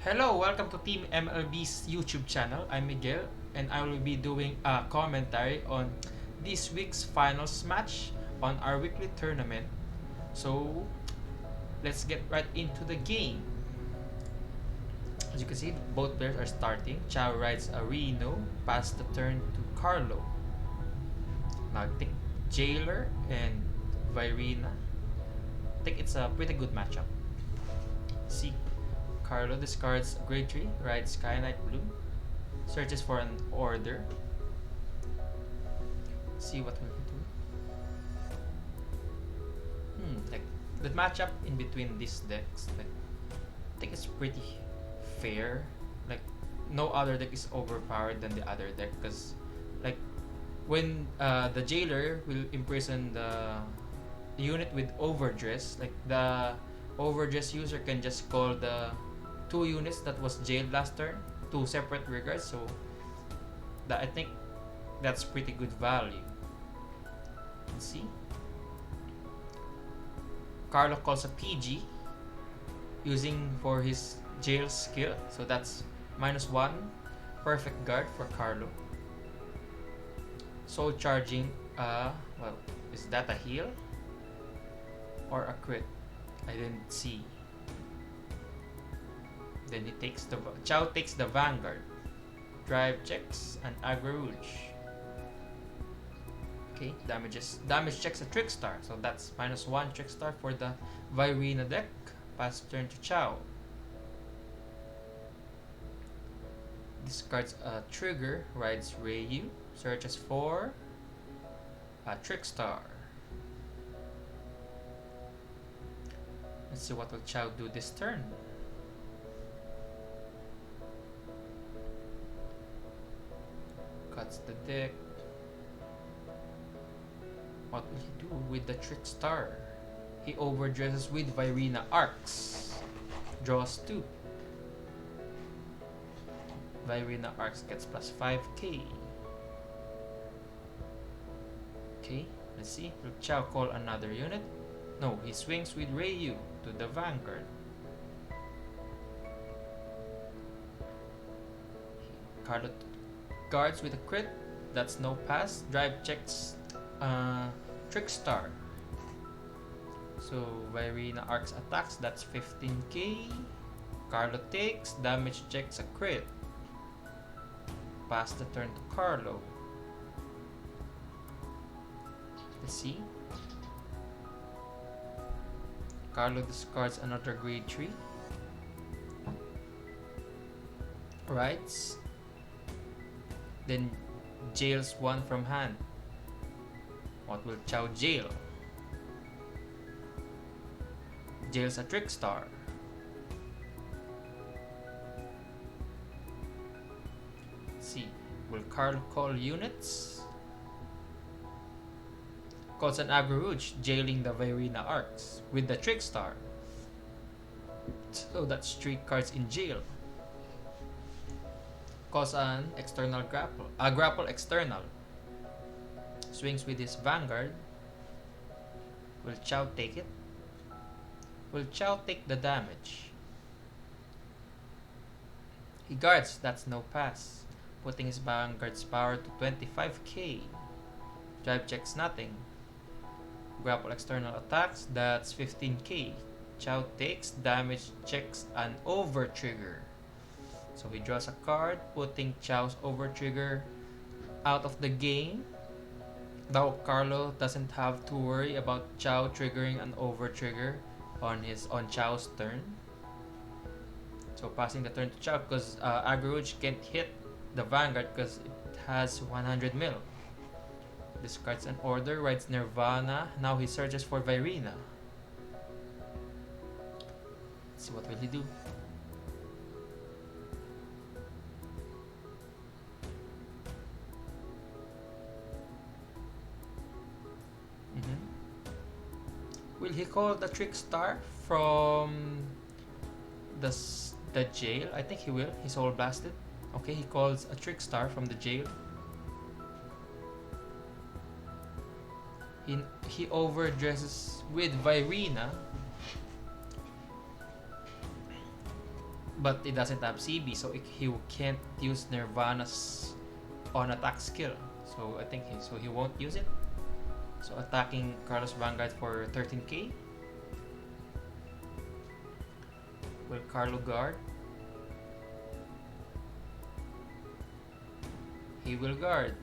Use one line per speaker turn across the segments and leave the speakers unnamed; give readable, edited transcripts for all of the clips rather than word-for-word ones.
Hello, welcome to Team MLB's YouTube channel. I'm Miguel and I will be doing a commentary on this week's finals match on our weekly tournament. So let's get right into the game. As you can see, both players are starting. Chow rides a Reno, pass the turn to Carlo. Now I think Jailer and Virina. I think it's a pretty good matchup. See, Carlo discards Grade 3, rides Sky Knight Blue, searches for an order. See what will he do. Like the matchup in between these decks, like I think it's pretty fair. Like no other deck is overpowered than the other deck, because like when the Jailer will imprison the unit with overdress, like the overdress user can just call the two units that was jailed last turn, two separate regards. So that I think that's pretty good value. Let's see. Carlo calls a PG using for his jail skill, so that's -1 perfect guard for Carlo. So charging well, is that a heal or a crit? I didn't see. Then he takes the Chow takes the Vanguard, drive checks and aggro rouge. Okay, damage checks a Trickstar, so that's -1 Trickstar for the Virina deck. Pass turn to Chow. Discards a trigger, rides Ryu, searches for a Trickstar. Let's see what will Chow do this turn. Cuts the deck. What will he do with the Trickstar? He overdresses with Virina Arcs. Draws 2. Virina Arcs gets +5k. Okay, let's see. Will Chow call another unit? No, he swings with Ryu to the Vanguard. Carlo guards with a crit. That's no pass. Drive checks Trickstar. So Virina Arcs attacks. That's 15k. Carlo takes. Damage checks a crit. Pass the turn to Carlo. Let's see. Carlo discards another grade 3. Rights. Then jails 1 from hand. What will Chow jail? Jails a Trickstar. Let's see. Will Carlo call units? Calls an aggro rouge, jailing the Virina Arcs with the Trickstar. So that's 3 cards in jail. Calls an external grapple. A grapple external. Swings with his Vanguard. Will Chow take it? Will Chow take the damage? He guards, that's no pass. Putting his Vanguard's power to 25k. Drive checks nothing. Grapple external attacks, that's 15k. Chow takes, damage checks an over trigger. So he draws a card, putting Chow's over trigger out of the game. Though Carlo doesn't have to worry about Chow triggering an over trigger on Chow's turn. So passing the turn to Chow, because aggro rouge can't hit the Vanguard because it has 100 mil. Discards an order, rides Nirvana. Now he searches for Virina. Let's see what will he do. Will he call the Trickstar from the jail? I think he will. He's all blasted. Okay, he calls a Trickstar from the jail. He overdresses with Virina. but it doesn't have CB, so he can't use Nirvana's on attack skill. So I think he won't use it. So attacking Carlos Vanguard for 13k. Will Carlo guard? He will guard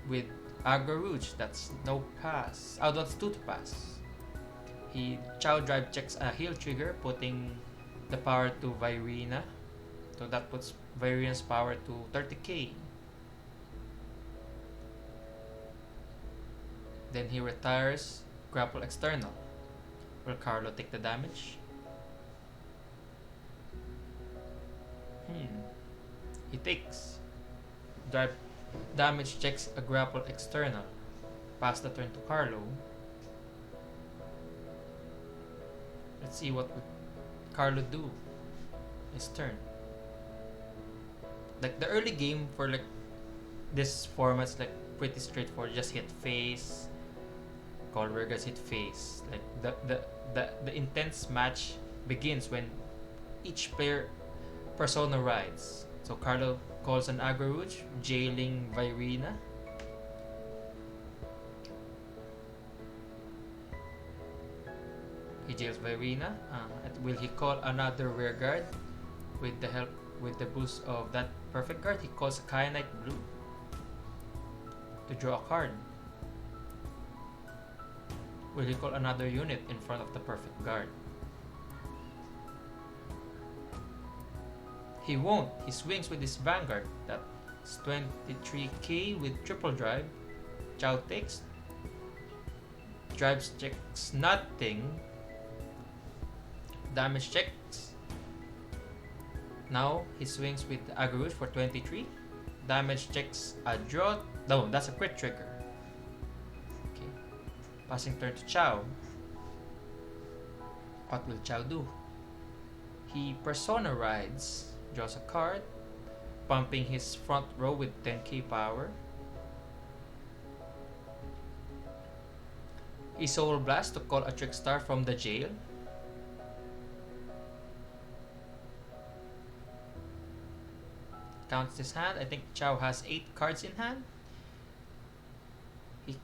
with Aggro Rouge. That's no pass. Oh, that's 2 to pass. He Chow Drive checks a heal trigger, putting the power to Virina. So that puts Virina's power to 30k. Then he retires Grapple External. Will Carlo take the damage? He takes. Drive damage checks a Grapple External. Pass the turn to Carlo. Let's see what would Carlo do his turn. Like the early game for like this format's like pretty straightforward. Just hit face. Colbergas hit face. Like the intense match begins when each player persona rides. So Carlo calls an Aggro Rouge, jailing Virina. He jails Virina. Will he call another rear guard with the boost of that perfect guard? He calls a Kyanite Blue to draw a card. Will he call another unit in front of the perfect guard? He won't. He swings with his Vanguard. That's 23k with triple drive. Chow takes. Drives checks nothing. Damage checks. Now he swings with Aggro Rouge for 23. Damage checks a draw. No, that's a crit trigger. Okay. Passing turn to Chow. What will Chow do? He persona rides. Draws a card, pumping his front row with 10k power. He Soul Blast to call a Trickstar from the jail. Counts his hand. I think Chow has 8 cards in hand. He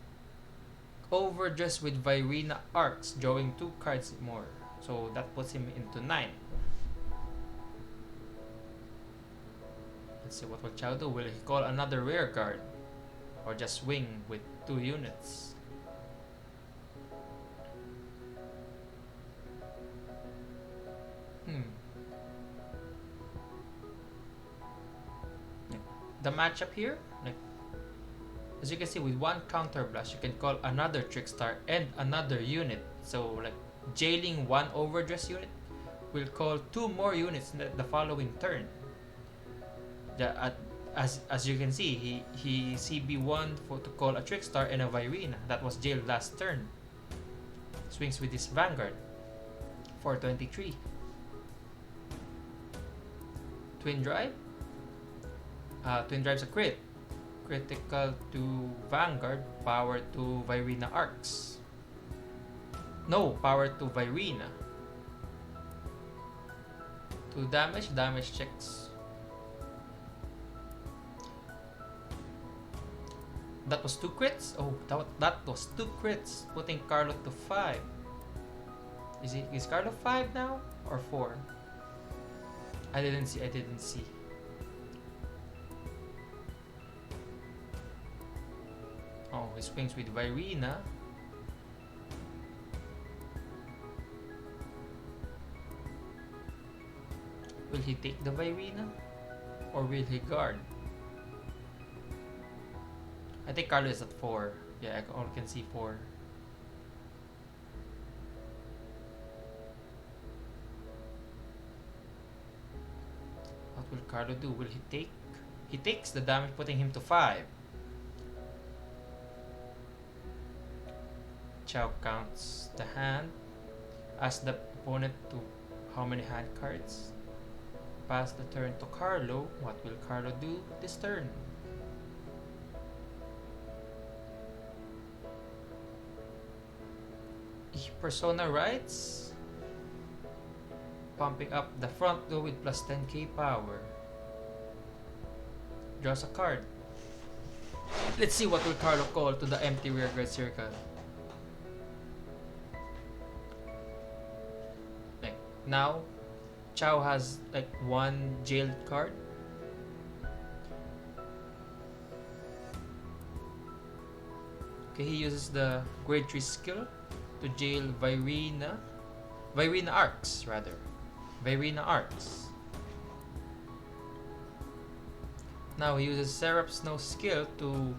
overdressed with Virina Arcs, drawing 2 cards more. So that puts him into 9. Let's see what will Chow do. Will he call another rear guard? Or just swing with 2 units? The matchup here, like as you can see, with 1 counter blast, you can call another Trickstar and another unit. So like jailing 1 overdress unit will call 2 more units in the following turn. As you can see, he CB1 to call a Trickstar and a Virina that was jailed last turn. Swings with his Vanguard for 23. Twin Drive. Twin Drive's a crit. Critical to Vanguard, power to Virina Arcs. No, power to Virina. 2 damage checks. That was 2 crits. Oh, that was 2 crits, putting Carlo to 5. Is Carlo 5 now or 4? I didn't see. Oh, he swings with Virina. Will he take the Virina or will he guard? I think Carlo is at 4. Yeah, I only can see 4. What will Carlo do? Will he take? He takes the damage, putting him to 5. Chow counts the hand. Asks the opponent to how many hand cards. Pass the turn to Carlo. What will Carlo do this turn? Persona rights. pumping up the front row with plus 10k power. Draws a card. Let's see what will Carlo call to the empty rearguard circle. Like now, Chow has like one jailed card. Okay, he uses the grade 3 skill to jail Virina Arcs rather. Virina Arcs. Now he uses Seraph's no skill to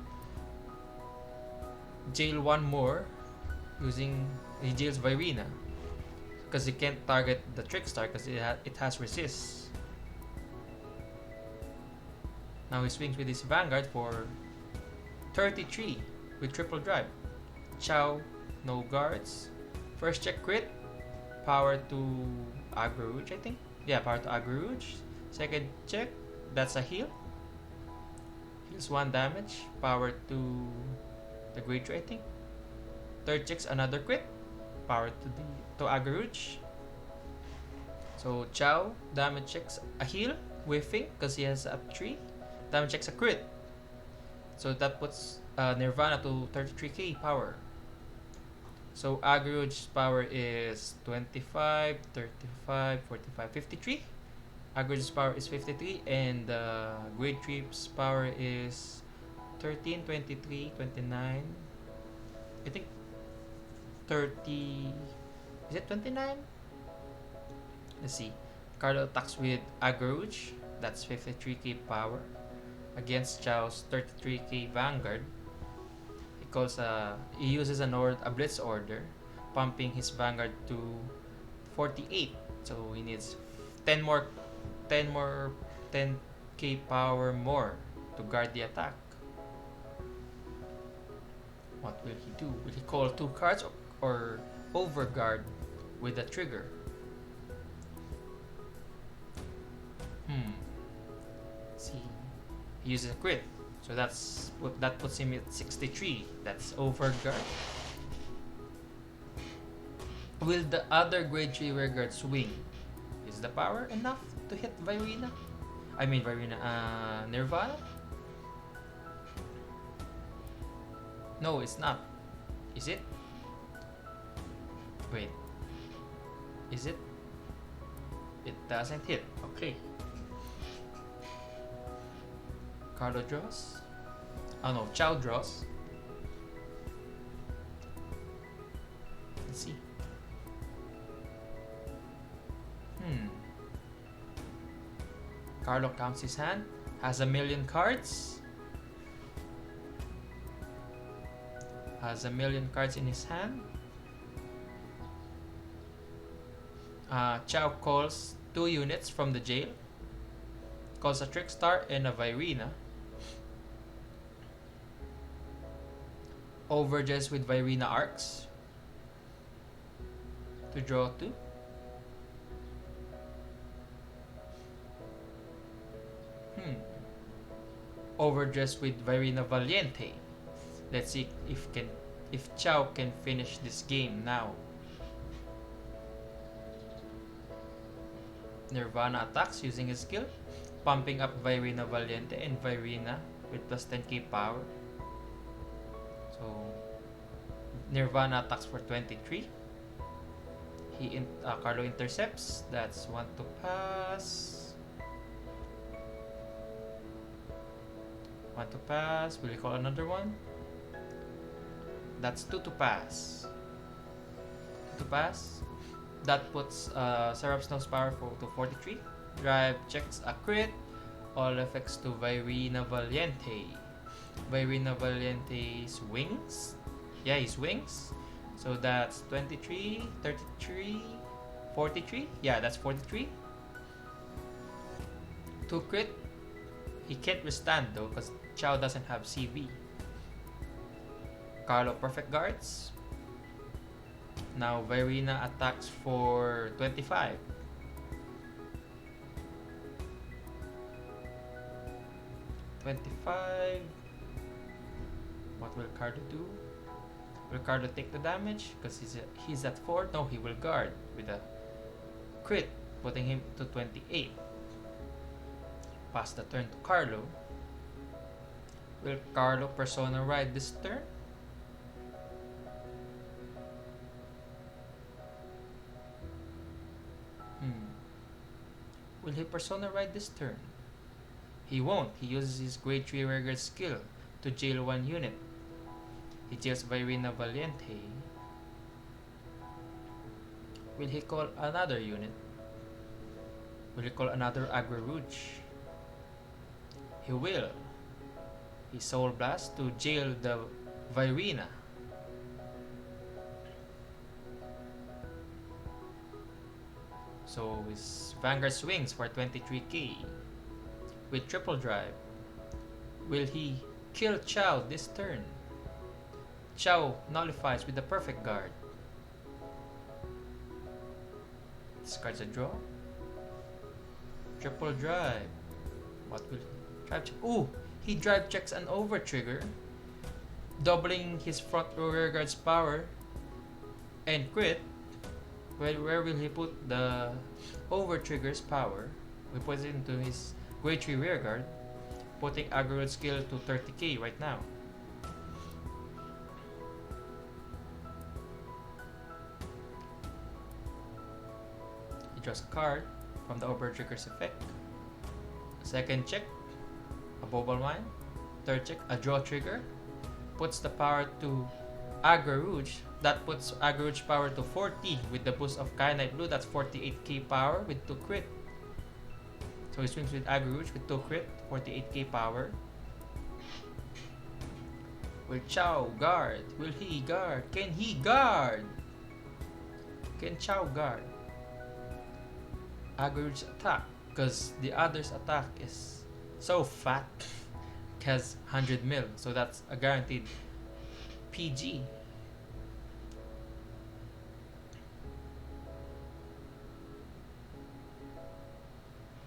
jail one more he jails Virina because he can't target the Trickstar because it has resist. Now he swings with his Vanguard for 33 with triple drive. Chow, no guards. First check crit, power to Aggro Rouge, I think. Yeah, power to Aggro Rouge. Second check, that's a heal. Heals 1 damage, power to the grade 3, I think. Third check's another crit, power to Aggro Rouge. So Chow damage checks a heal, whiffing because he has up 3. Damage checks a crit. So that puts Nirvana to 33k power. So Aggro Rouge's power is 25, 35, 45, 53. Aggro Rouge's power is 53 and Grade 3's power is 13, 23, 29. I think 30. Is it 29? Let's see. Carlo attacks with Aggro Rouge. That's 53k power against Chow's 33k Vanguard. He uses a blitz order, pumping his Vanguard to 48. So he needs 10k power more to guard the attack. What will he do? Will he call 2 cards or overguard with the trigger? Let's see. He uses a crit. So that puts him at 63. That's overguard. Will the other grade 3 rearguard swing? Is the power enough to hit Nirvana? Nirvana? No, it's not. Is it? Wait. Is it? It doesn't hit. Okay. Carlo draws. Oh no, Chow draws. Let's see. Carlo counts his hand. Has a million cards. Has a million cards in his hand. Chow calls 2 units from the jail. Calls a Trickstar and a Virina. Overages with Virina Arcs to draw 2. Overages with Virina Valiente. Let's see if Chow can finish this game now. Nirvana attacks using his skill, pumping up Virina Valiente and Virina with plus 10k power. So Nirvana attacks for 23. Carlo intercepts. That's 1 to pass. 1 to pass. Will he call another one? That's 2 to pass. 2 to pass. That puts Seraph's nose power to 43. Drive checks a crit. All effects to Virina Valiente. Virina Valiente swings. Yeah, he swings. So that's 23, 33, 43. Yeah, that's 43. 2 crit. He can't withstand though because Chow doesn't have CV. Carlo perfect guards. Now Virina attacks for 25. 25. What will Carlo do? Will Carlo take the damage? Because he's at 4? No, he will guard with a crit. putting him to 28. Pass the turn to Carlo. Will Carlo Persona ride this turn? Will he Persona ride this turn? He won't. He uses his grade 3 rearguard skill to jail one unit. He jails Virina Valiente. Will he call another unit? Will he call another Agro Rouge? He will. He Soul Blast to jail the Virina. So his Vanguard swings for 23k with triple drive. Will he kill Chow this turn? Chow nullifies with the perfect guard. Discards a draw. Triple drive. What will drive check? Ooh! He drive checks an over trigger, doubling his front row rear guard's power and crit. Where will he put the over trigger's power? We put it into his grade 3 rear guard, putting aggregate skill to 30k right now. He draws a card from the over trigger's effect. Second check, a Bobble Mine. Third check, a draw trigger. Puts the power to Agro Rouge. That puts Agro Rouge power to 40 with the boost of Kyanite Blue. That's 48k power with 2 crit. So he swings with Agro Rouge with 2 crit, 48k power. Will Chow guard? Will he guard? Can he guard? Can Chow guard? Agro Rouge attack, because the other's attack is so fat. It has 100 mil, so that's a guaranteed PG.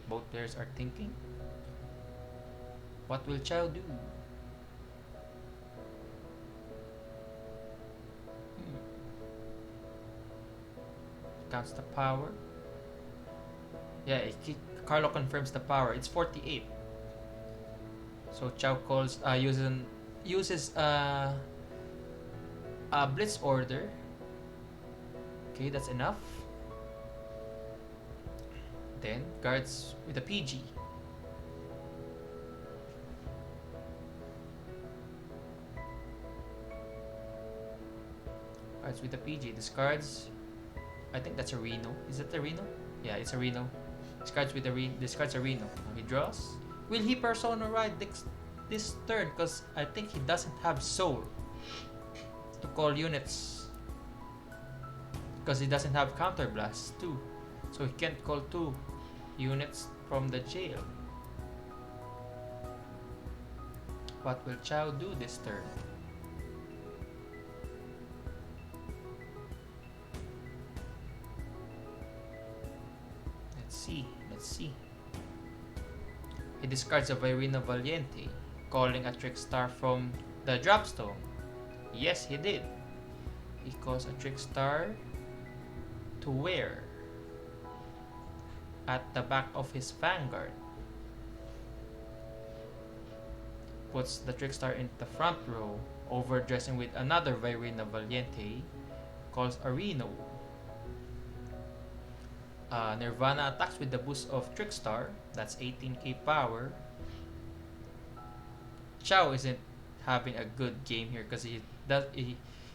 Both players are thinking. What will Chow do? Counts the power. Yeah, Carlo confirms the power. It's 48. So Chow calls uses a blitz order. Okay, that's enough. Then guards with a PG. Guards with a PG. Discards. I think that's a Reno. Is it a Reno? Yeah, it's a Reno. Discards with a discards a Reno. He draws. Will he Persona ride this turn? Because I think he doesn't have soul to call units. Because he doesn't have counter blast too. So he can't call 2 units from the jail. What will Chow do this turn? Let's see. He discards a Virina Valiente, calling a Trickstar from the Dropstone. Yes, he did. He calls a Trickstar to where? At the back of his Vanguard. Puts the Trickstar in the front row, overdressing with another Virina Valiente, calls a Reno. Nirvana attacks with the boost of Trickstar. That's 18k power. Chow isn't having a good game here because he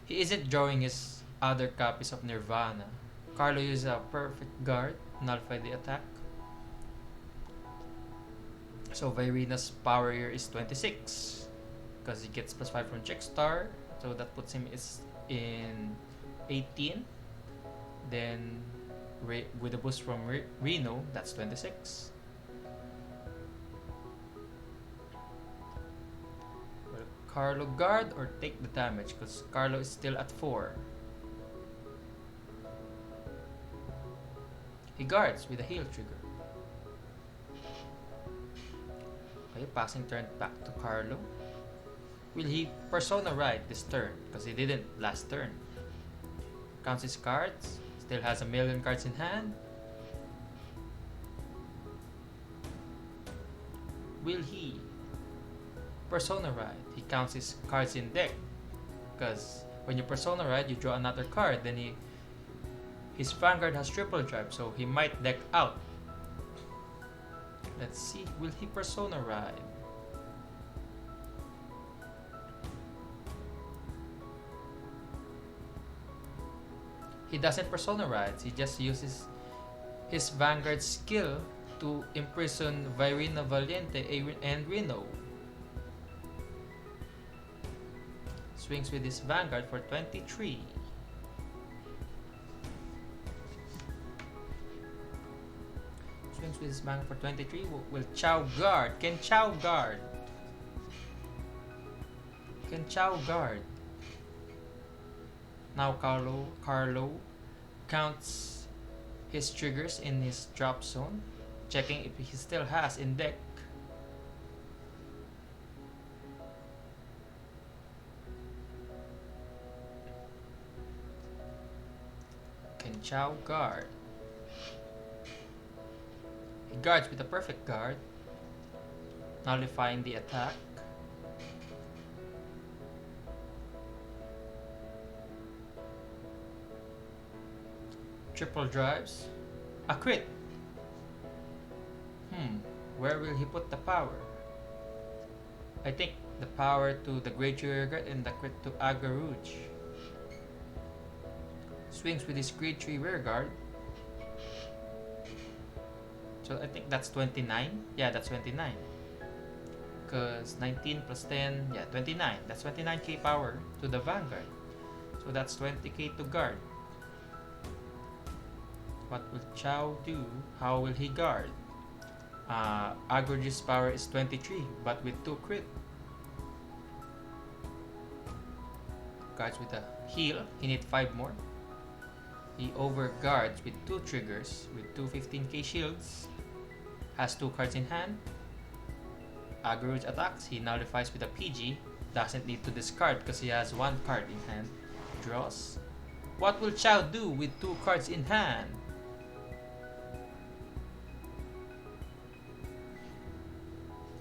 isn't drawing his other copies of Nirvana. Carlo uses a perfect guard, nullify the attack. So Virina's power here is 26 because he gets +5 from Trickstar. So that puts him in 18. Then with a boost from Reno, that's 26. Will Carlo guard or take the damage? Because Carlo is still at 4. He guards with a heal trigger. Okay, passing turn back to Carlo. Will he Persona ride this turn? Because he didn't last turn. Counts his cards. Still has 1,000,000 cards in hand. will he Persona Ride? He counts his cards in deck, because when you Persona Ride, you draw another card. Then his Vanguard has triple drive, so he might deck out. Let's see, will he Persona Ride? He doesn't Persona Ride, he just uses his Vanguard skill to imprison Virina Valiente and Reno. Swings with his Vanguard for 23. Swings with his Vanguard for 23. Will Chow guard? Can Chow guard? Can Chow guard? Now Carlo counts his triggers in his drop zone, checking if he still has in deck. Can Chow guard? He guards with a perfect guard, nullifying the attack. Triple drives. A crit. Where will he put the power? I think the power to the Great Trigger and the crit to Agaruj. Swings with his Grade 3 rearguard. So I think that's 29. Yeah, that's 29. Because 19 plus 10, yeah, 29. That's 29k power to the Vanguard. So that's 20k to guard. What will Chow do? How will he guard? Agurj's power is 23, but with 2 crit. Guards with a heal. He needs 5 more. He overguards with 2 triggers with 2 15k shields. Has 2 cards in hand. Agurj attacks. He nullifies with a PG. Doesn't need to discard because he has 1 card in hand. Draws. What will Chow do with 2 cards in hand?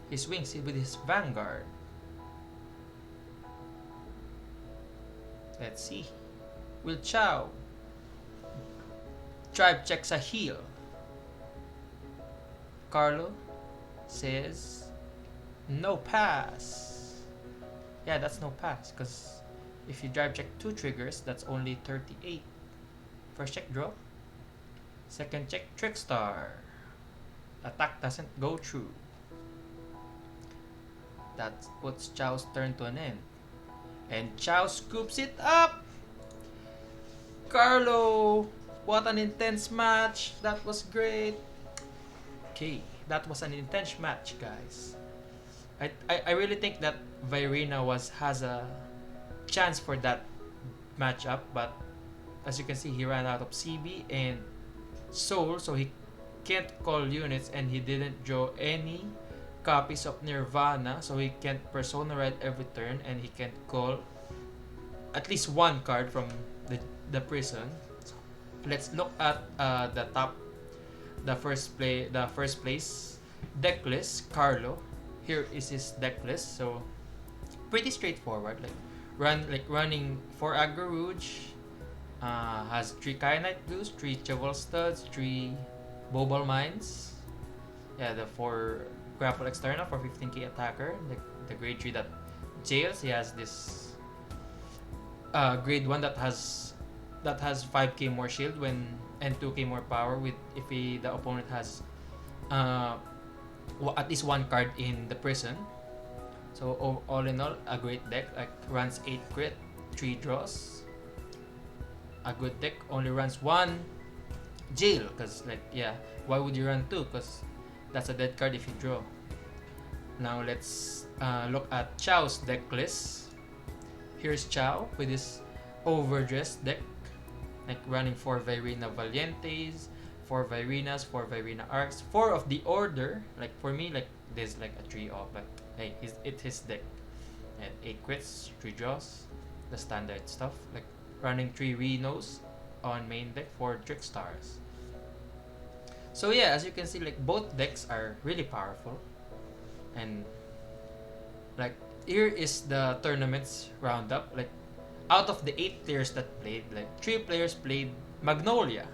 He swings with his Vanguard. Let's see. Will Chow Tribe checks a heal? Carlo says no pass. Yeah, that's no pass because if you drive check 2 triggers, that's only 38. First check draw. Second check Trickstar. Attack doesn't go through. That puts Chow's turn to an end. And Chow scoops it up! Carlo! What an intense match! That was great! Okay, that was an intense match, guys. I really think that Virina has a chance for that matchup, but as you can see, he ran out of CB and Soul, so he can't call units, and he didn't draw any copies of Nirvana, so he can't Persona Ride every turn, and he can't call at least 1 card from the prison. So let's look at the first place deck list. Carlo, here is his deck list. So pretty straightforward. Running 4 Aggro Rouge, has 3 Kyanite Blues, 3 Cheval Studs, 3 Bobal Mines. Yeah, the 4 Grapple External for 15k attacker. The grade 3 that jails. He has this grade 1 that has 5k more shield and 2k more power with if the opponent has at least 1 card in the prison. So all in all, a great deck. Runs 8 crit, 3 draws. A good deck. Only runs 1 jail because why would you run 2? Because that's a dead card if you draw. Now let's look at Chow's deck list. Here's Chow with his overdressed deck, running 4 Virina Valientes, 4 Virinas, 4 Virina Arcs, 4 of the order. For me, there's a 3 off, but hey, it's his deck. And 8 crits, 3 draws, the standard stuff. Running 3 Renos on main deck, 4 Trickstars. So yeah, as you can see, both decks are really powerful. And like here is the tournament's roundup. Like out of the 8 players that played, like 3 players played Magnolia,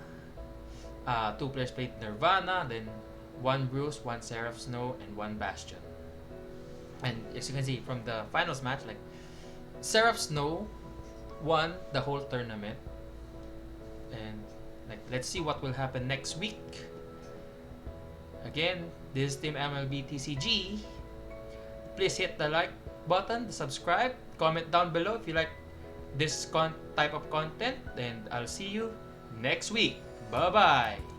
2 players played Nirvana, then 1 Bruce, 1 Seraph Snow, and 1 Bastion. And as you can see from the finals match, like Seraph Snow won the whole tournament. And like let's see what will happen next week. Again, this is Team MLB TCG. Please hit the like button, subscribe, comment down below if you like this type of content, and I'll see you next week. Bye bye.